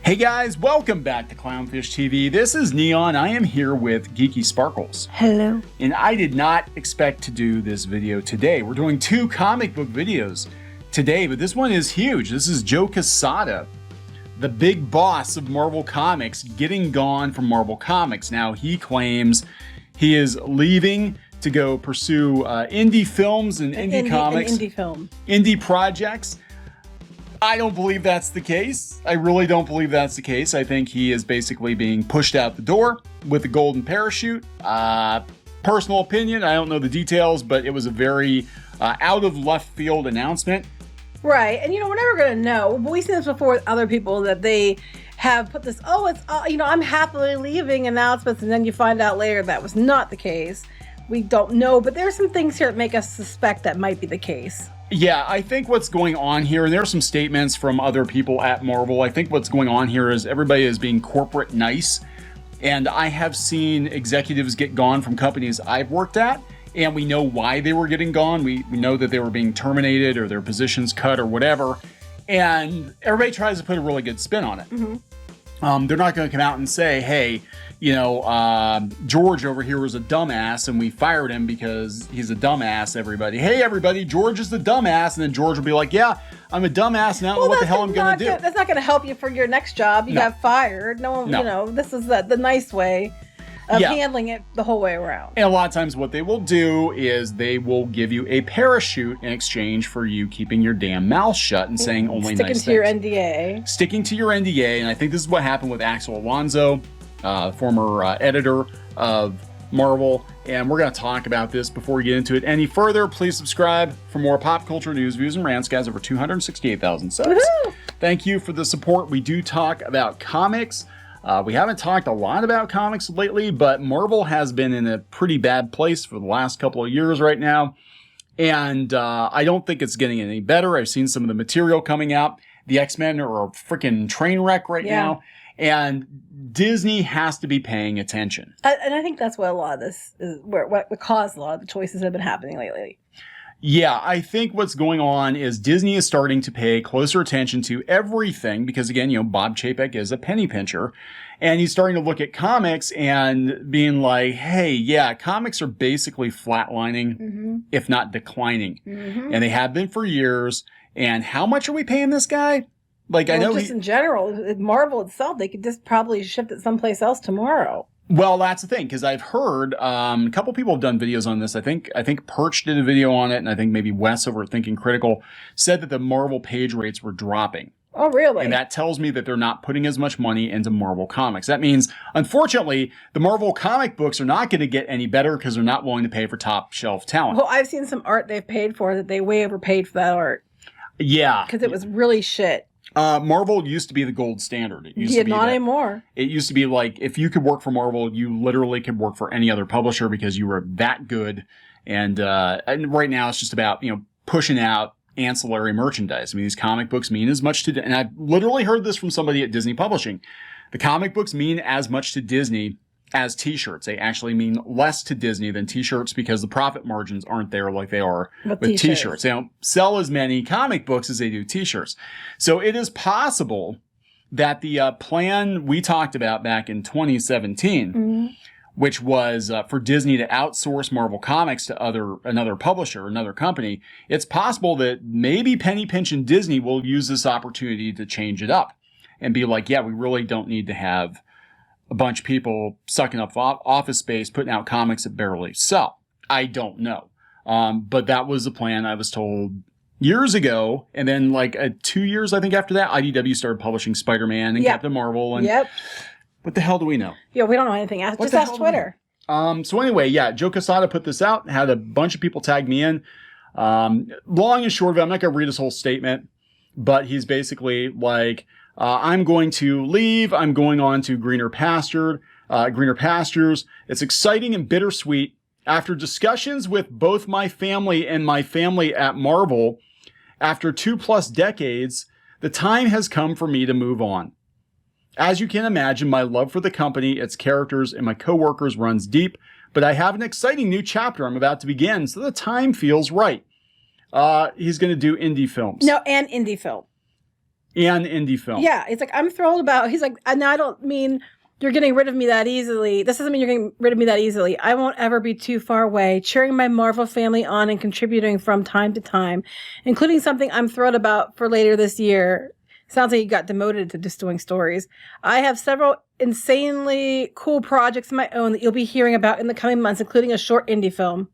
Hey guys, welcome back to Clownfish TV. This is Neon. I am here with Geeky Sparkles. Hello. And I did not expect to do this video today. We're doing two comic book videos today, but this one is huge. This is Joe Quesada, the big boss of Marvel Comics, getting gone from Marvel Comics. Now, he claims he is leaving to go pursue indie films and indie comics. Indie projects. I don't believe that's the case. I really don't believe that's the case. I think he is basically being pushed out the door with a golden parachute. Personal opinion, I don't know the details, but it was a very out of left field announcement. Right, and we're never going to know. But we've seen this before with other people that they have put this, I'm happily leaving announcements, and then you find out later that was not the case. We don't know, but there's some things here that make us suspect that might be the case. Yeah, I think what's going on here, and there are some statements from other people at Marvel, I think what's going on here is everybody is being corporate nice, and I have seen executives get gone from companies I've worked at, and we know why they were getting gone. We know that they were being terminated or their positions cut or whatever, and everybody tries to put a really good spin on it. Mm-hmm. They're not going to come out and say, hey, George over here was a dumbass and we fired him because he's a dumbass, everybody. Hey, everybody, George is the dumbass. And then George will be like, yeah, I'm a dumbass and I don't know what the hell I'm going to do. That's not going to help you for your next job. You got fired. No. This is the nice way of handling it the whole way around. And a lot of times what they will do is they will give you a parachute in exchange for you keeping your damn mouth shut and saying only nice things. Sticking to your NDA. Sticking to your NDA. And I think this is what happened with Axel Alonso, former editor of Marvel, and we're going to talk about this before we get into it any further. Please subscribe for more pop culture news, views, and rants. Guys, over 268,000 subs. Woo-hoo! Thank you for the support. We do talk about comics. We haven't talked a lot about comics lately, but Marvel has been in a pretty bad place for the last couple of years right now, and I don't think it's getting any better. I've seen some of the material coming out. The X-Men are a freaking train wreck right now. And Disney has to be paying attention. And I think that's what a lot of this is, what caused a lot of the choices that have been happening lately. Yeah, I think what's going on is Disney is starting to pay closer attention to everything because, again, Bob Chapek is a penny pincher. And he's starting to look at comics and being like, hey, yeah, comics are basically flatlining, if not declining. And they have been for years. And how much are we paying this guy? I know just in general, Marvel itself, they could just probably shift it someplace else tomorrow. Well, that's the thing, because I've heard a couple people have done videos on this. I think Perch did a video on it, and I think maybe Wes over at Thinking Critical said that the Marvel page rates were dropping. Oh, really? And that tells me that they're not putting as much money into Marvel Comics. That means, unfortunately, the Marvel comic books are not going to get any better because they're not willing to pay for top shelf talent. Well, I've seen some art they've paid for that they way overpaid for that art. Yeah. Because it was really shit. Marvel used to be the gold standard. It used to be not anymore. It used to be like, if you could work for Marvel, you literally could work for any other publisher because you were that good. And right now it's just about, pushing out ancillary merchandise. I mean, these comic books mean as much to, and I've literally heard this from somebody at Disney Publishing. The comic books mean as much to Disney as t-shirts. They actually mean less to Disney than t-shirts because the profit margins aren't there like they are with t-shirts. They don't sell as many comic books as they do t-shirts. So it is possible that the plan we talked about back in 2017, which was for Disney to outsource Marvel Comics to another publisher, another company, it's possible that maybe Penny Pinch and Disney will use this opportunity to change it up and be like, yeah, we really don't need to have a bunch of people sucking up office space, putting out comics that barely sell. I don't know. But that was the plan I was told years ago. And then 2 years, I think, after that, IDW started publishing Spider-Man and Captain Marvel. And what the hell do we know? Yeah, we don't know anything. Just ask Twitter. So anyway, Joe Quesada put this out, had a bunch of people tag me in. Long and short of it, I'm not going to read his whole statement, but he's basically like, I'm going to leave. I'm going on to greener pastures. It's exciting and bittersweet. After discussions with both my family and my family at Marvel, after 2+ decades, the time has come for me to move on. As you can imagine, my love for the company, its characters, and my coworkers runs deep, but I have an exciting new chapter I'm about to begin, so the time feels right. He's going to do indie films. No, and indie film. And indie film. Yeah, it's like, I'm thrilled about, he's like, and I don't mean you're getting rid of me that easily. This doesn't mean you're getting rid of me that easily. I won't ever be too far away, cheering my Marvel family on and contributing from time to time, including something I'm thrilled about for later this year. Sounds like you got demoted to just doing stories. I have several insanely cool projects of my own that you'll be hearing about in the coming months, including a short indie film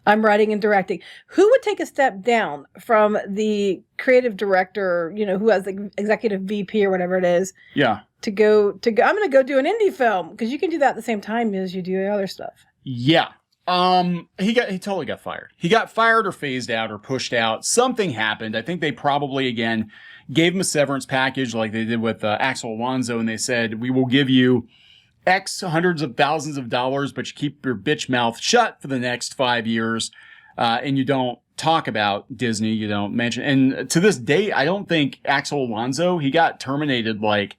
I'm writing and directing. Who would take a step down from the creative director, you know, who has the executive VP or whatever it is? Yeah. To go, I'm going to go do an indie film, because you can do that at the same time as you do other stuff. Yeah. He totally got fired. He got fired or phased out or pushed out. Something happened. I think they probably, again, gave him a severance package like they did with Axel Alonso, and they said, we will give you X hundreds of thousands of dollars, but you keep your bitch mouth shut for the next 5 years, and you don't talk about Disney, you don't mention. And to this day, I don't think Axel Alonso, he got terminated like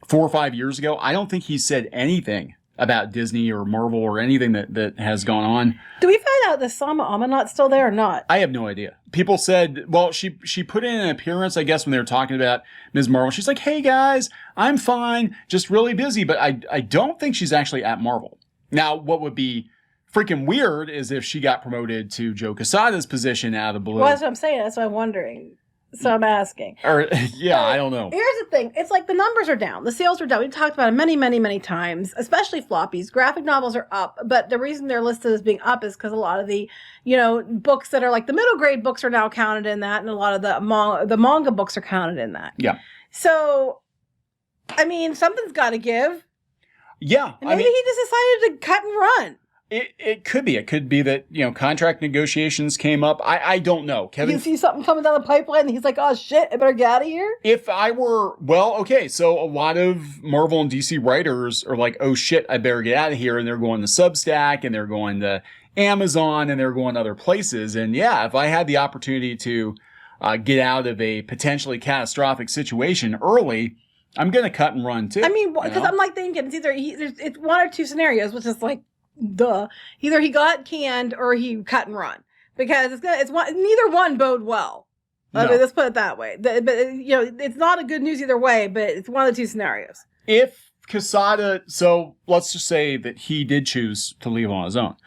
4 or 5 years ago. I don't think he said anything about Disney or Marvel or anything that has gone on. Do we find out that Sama Amanat's still there or not? I have no idea. People said, well, she put in an appearance, I guess, when they were talking about Ms. Marvel. She's like, hey guys, I'm fine, just really busy. But I don't think she's actually at Marvel. Now, what would be freaking weird is if she got promoted to Joe Quesada's position out of the blue. Well, that's what I'm saying. That's what I'm wondering. So I'm asking. Or, yeah, I don't know. Here's the thing. It's like the numbers are down. The sales are down. We've talked about it many, many, many times, especially floppies. Graphic novels are up, but the reason they're listed as being up is because a lot of the, you know, books that are like the middle grade books are now counted in that, and a lot of the manga books are counted in that. Yeah. So, I mean, something's got to give. Yeah. And maybe he just decided to cut and run. It could be. It could be that, you know, contract negotiations came up. I don't know. Kevin, you see something coming down the pipeline and he's like, oh shit, I better get out of here? If I were, well, okay, so a lot of Marvel and DC writers are like, oh shit, I better get out of here. And they're going to Substack and they're going to Amazon and they're going other places. And yeah, if I had the opportunity to get out of a potentially catastrophic situation early, I'm going to cut and run too. I mean, because I'm like thinking it's either it's one or two scenarios, which is like, duh. Either he got canned or he cut and run, because neither one bode well. No. I mean, let's put it that way. But you know, it's not a good news either way. But it's one of the two scenarios. If Quesada, so let's just say that he did choose to leave on his own.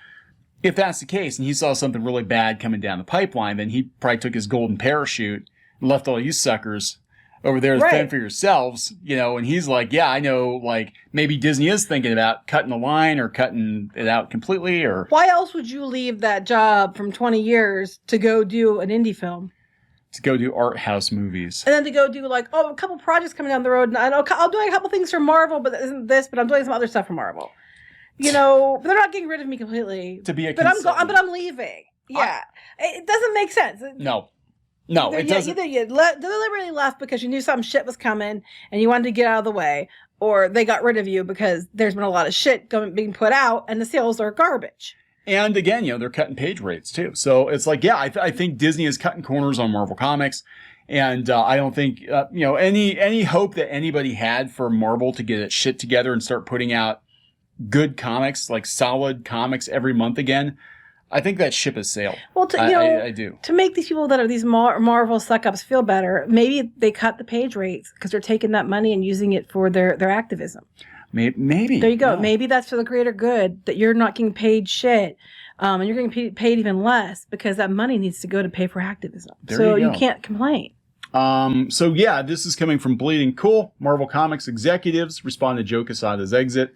If that's the case, and he saw something really bad coming down the pipeline, then he probably took his golden parachute and left all you suckers over there to fend for yourselves, you know, and he's like, yeah, I know, like, maybe Disney is thinking about cutting the line or cutting it out completely, or... Why else would you leave that job from 20 years to go do an indie film? To go do art house movies. And then to go do, like, a couple projects coming down the road, and I'll do a couple things for Marvel, but isn't this, but I'm doing some other stuff for Marvel. You know, but they're not getting rid of me completely. To be a but I'm leaving. Yeah. It doesn't make sense. No, it doesn't. Either you deliberately left because you knew some shit was coming and you wanted to get out of the way, or they got rid of you because there's been a lot of shit being put out and the sales are garbage. And again, you know, they're cutting page rates too. So it's like, yeah, I think Disney is cutting corners on Marvel Comics. And I don't think, you know, any hope that anybody had for Marvel to get its shit together and start putting out good comics, like solid comics every month again, I think that ship has sailed. Well, I do. To make these people that are these Marvel suck-ups feel better, maybe they cut the page rates because they're taking that money and using it for their activism. Maybe. There you go. Yeah. Maybe that's for the greater good, that you're not getting paid shit, and you're getting paid even less because that money needs to go to pay for activism. So you can't complain. So yeah, this is coming from Bleeding Cool. Marvel Comics executives respond to Joe Quesada's exit.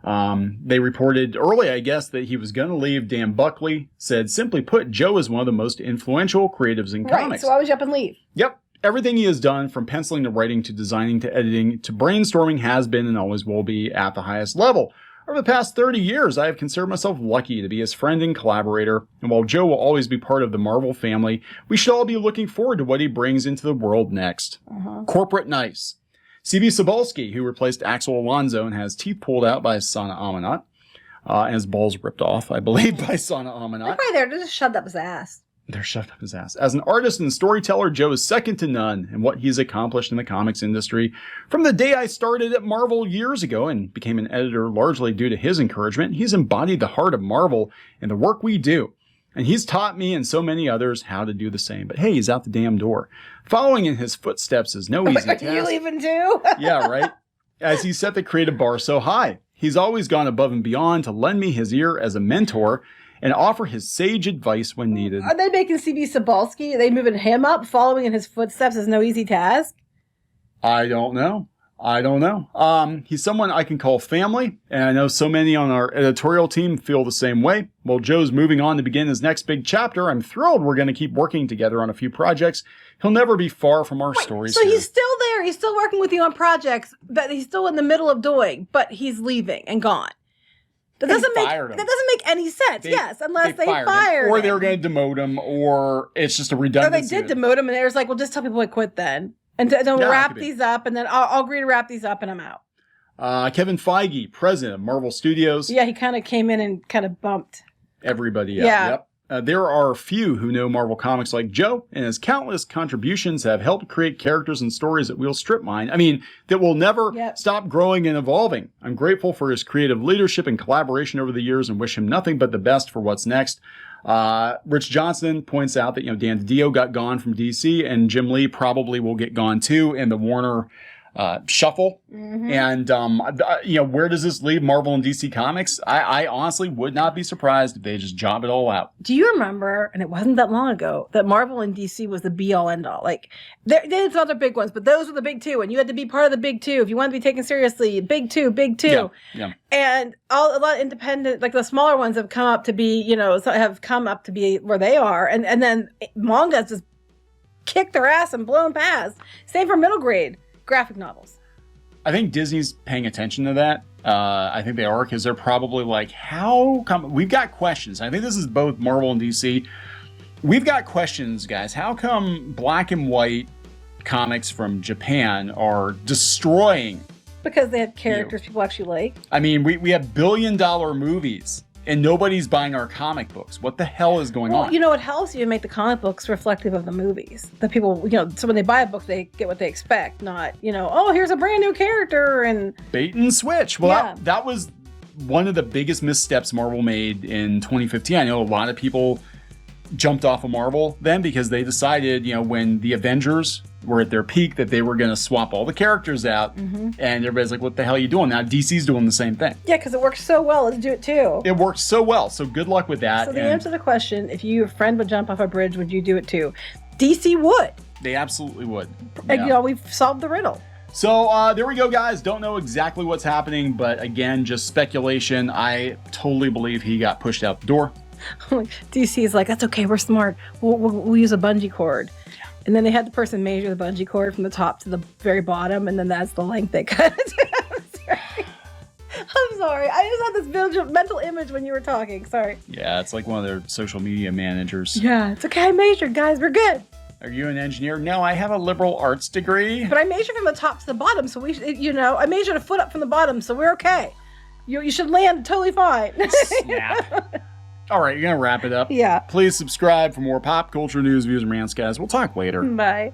They reported early, I guess, that he was going to leave. Dan Buckley said, simply put, Joe is one of the most influential creatives in comics. So why would you up and leave? Yep. Everything he has done, from penciling to writing to designing to editing to brainstorming, has been and always will be at the highest level. Over the past 30 years, I have considered myself lucky to be his friend and collaborator. And while Joe will always be part of the Marvel family, we should all be looking forward to what he brings into the world next. Corporate nice. C.B. Cebulski, who replaced Axel Alonso and has teeth pulled out by Sana Amanat, and his balls ripped off, I believe, by Sana Amanat. They're right there. They're just shoved up his ass. They're shoved up his ass. As an artist and storyteller, Joe is second to none in what he's accomplished in the comics industry. From the day I started at Marvel years ago and became an editor largely due to his encouragement, he's embodied the heart of Marvel and the work we do. And he's taught me and so many others how to do the same. But hey, he's out the damn door. Following in his footsteps is no easy task. Are you leaving too? Yeah, right? As he set the creative bar so high. He's always gone above and beyond to lend me his ear as a mentor and offer his sage advice when needed. Are they making C.B. Cebulski? Are they moving him up? Following in his footsteps is no easy task? I don't know. He's someone I can call family, and I know so many on our editorial team feel the same way. While Joe's moving on to begin his next big chapter, I'm thrilled we're going to keep working together on a few projects. He'll never be far from our stories. So he's still there. He's still working with you on projects that he's still in the middle of doing, but he's leaving and gone. That doesn't make any sense. Yes, unless they fired him. Or they were going to demote him, or it's just a redundancy. Or they did demote him, and they was like, well, just tell people I quit then. And then we'll wrap these up, and then I'll agree to wrap these up, and I'm out. Kevin Feige, president of Marvel Studios. Yeah, he kind of came in and kind of bumped everybody out. Yeah. Yep. There are few who know Marvel Comics like Joe, and his countless contributions have helped create characters and stories that we'll strip mine. I mean, that will never stop growing and evolving. I'm grateful for his creative leadership and collaboration over the years and wish him nothing but the best for what's next. Rich Johnson points out that, Dan DiDio got gone from DC and Jim Lee probably will get gone too in the Warner shuffle. Mm-hmm. And, where does this leave Marvel and DC Comics? I honestly would not be surprised if they just job it all out. Do you remember, and it wasn't that long ago, that Marvel and DC was the be all end all? Like, they had some other big ones, but those were the big two, and you had to be part of the big two if you wanted to be taken seriously. Big two. Yeah. And a lot of independent, like the smaller ones have come up to be, have come up to be where they are. And then manga's just kicked their ass and blown past. Same for middle grade graphic novels. I think Disney's paying attention to that. I think they are, because they're probably like, how come? We've got questions. I think this is both Marvel and DC. We've got questions, guys. How come black and white comics from Japan are destroying? Because they have characters people actually like. I mean, we have billion-dollar movies, and nobody's buying our comic books. What the hell is going on? It helps you make the comic books reflective of the movies. The people, so when they buy a book, they get what they expect, not, oh, here's a brand new character and... Bait and switch. Well, that was one of the biggest missteps Marvel made in 2015. I know a lot of people jumped off of Marvel then because they decided, when the Avengers were at their peak, that they were going to swap all the characters out. Mm-hmm. And everybody's like, what the hell are you doing? Now DC's doing the same thing. Yeah, because it works so well. Let's do it too. It works so well. So good luck with that. So the answer to the question, if your friend would jump off a bridge, would you do it too? DC would. They absolutely would. And, we've solved the riddle. So there we go, guys. Don't know exactly what's happening, but again, just speculation. I totally believe he got pushed out the door. DC is like, that's okay, we're smart. We'll use a bungee cord. And then they had the person measure the bungee cord from the top to the very bottom, and then that's the length they cut it to. I'm sorry. I just had this mental image when you were talking. Sorry. Yeah, it's like one of their social media managers. Yeah, it's okay. I measured, guys. We're good. Are you an engineer? No, I have a liberal arts degree. But I measured from the top to the bottom, so I measured a foot up from the bottom, so we're okay. You should land totally fine. Snap. All right, you're going to wrap it up. Yeah. Please subscribe for more pop culture news, views, and rants, guys. We'll talk later. Bye.